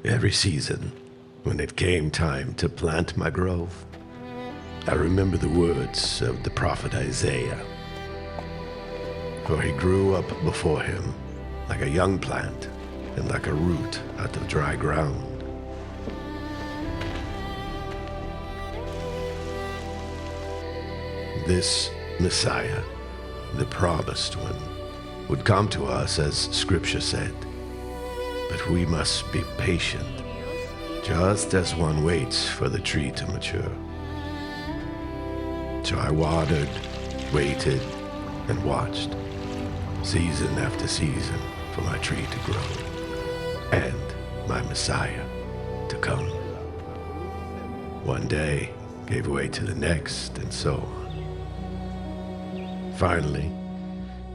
Every season, when it came time to plant my grove, I remember the words of the prophet Isaiah. For he grew up before him like a young plant and like a root out of dry ground. This Messiah, the promised one, would come to us as Scripture said. But we must be patient, just as one waits for the tree to mature. So I watered, waited, and watched, season after season, for my tree to grow, and my Messiah to come. One day gave way to the next, and so on. Finally,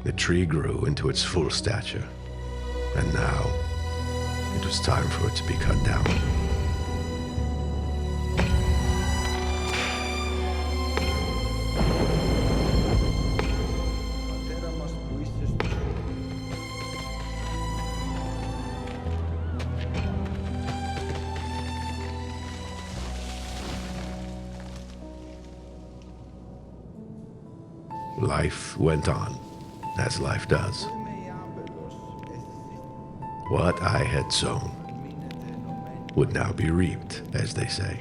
the tree grew into its full stature, and now it was time for it to be cut down. Life went on, as life does. What I had sown would now be reaped, as they say.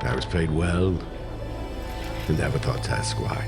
I was paid well and never thought to ask why.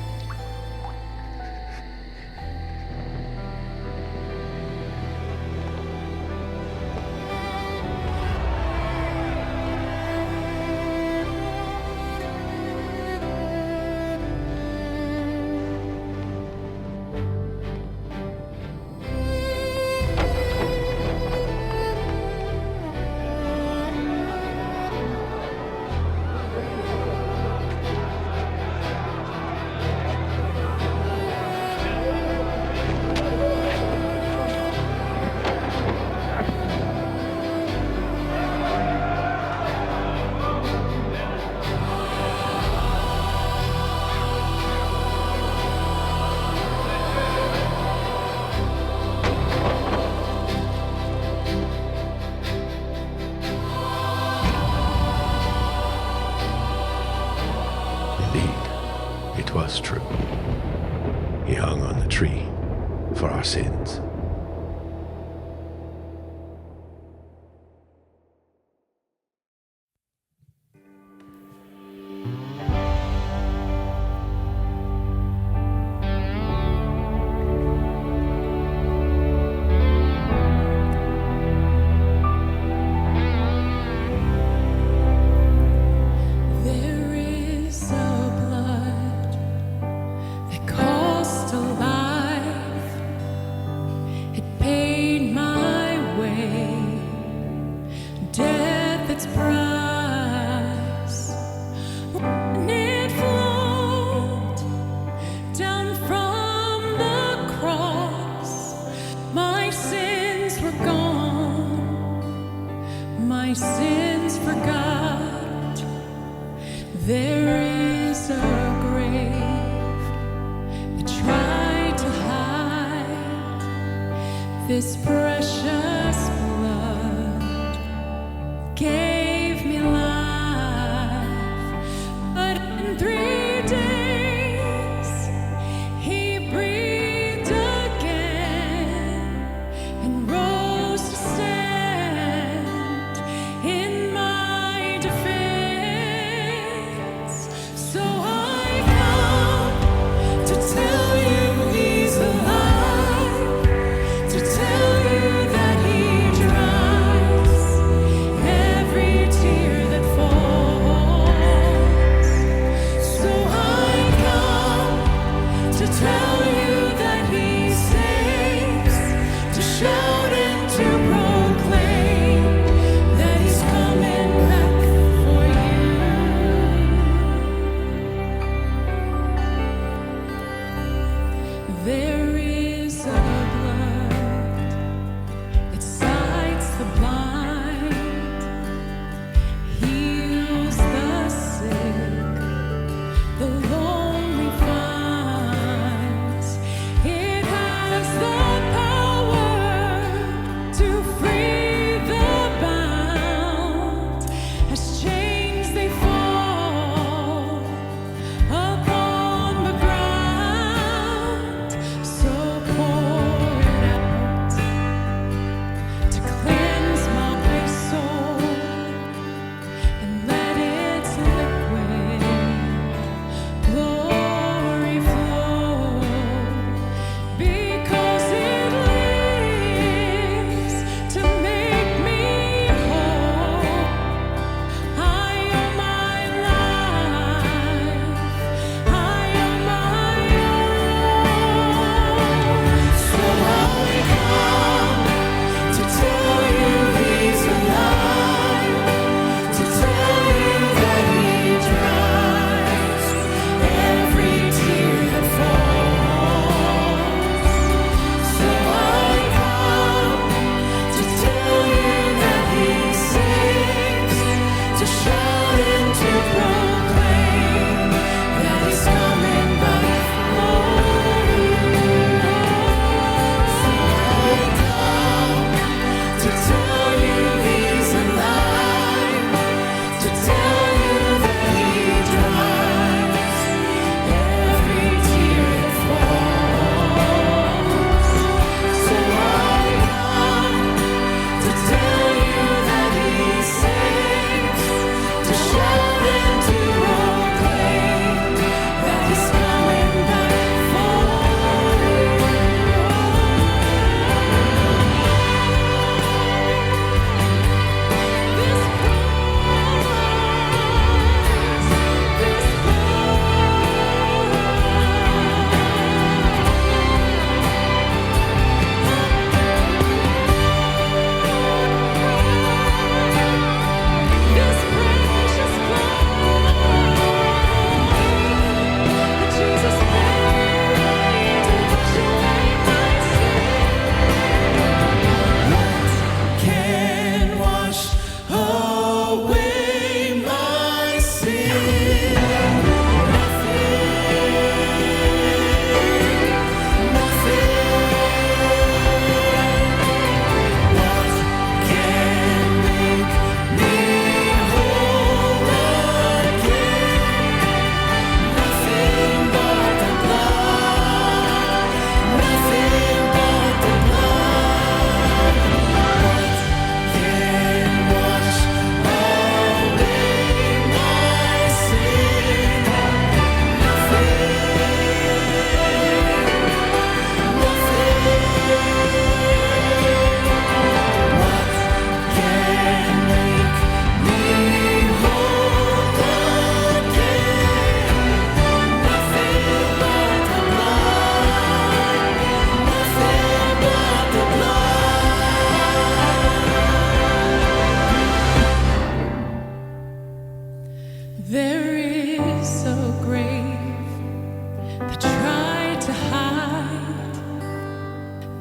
It was true. He hung on the tree for our sins. My sins forgot. There is a grave that tried to hide this precious blood. Gave me life, but in 3 days he breathed again and rose to stand in my defense. So I come to tell you he's alive, to tell you that he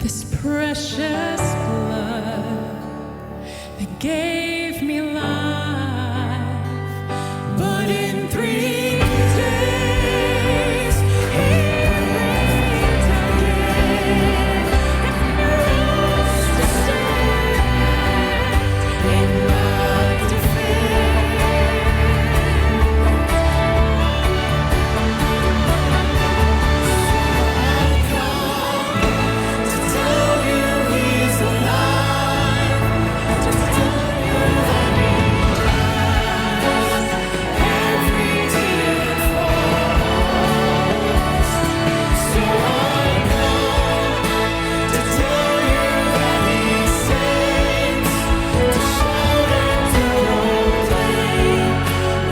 this precious blood that gave me life. But in 3 days, He raised again and rose to stand in my defense. To tell you He's alive, to tell you that He dies every tear that falls. So I come to tell you that He saves, to shout and to proclaim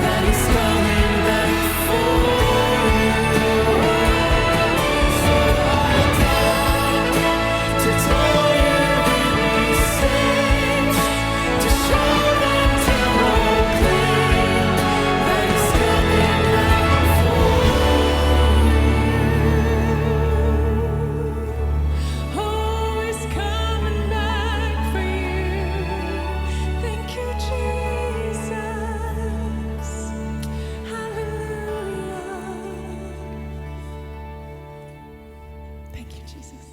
that He's coming back for you. So I come to tell you that He saves, to shout and to proclaim that He's coming back for you. Oh, He's coming back for you. Thank you, Jesus. Hallelujah. Thank you, Jesus.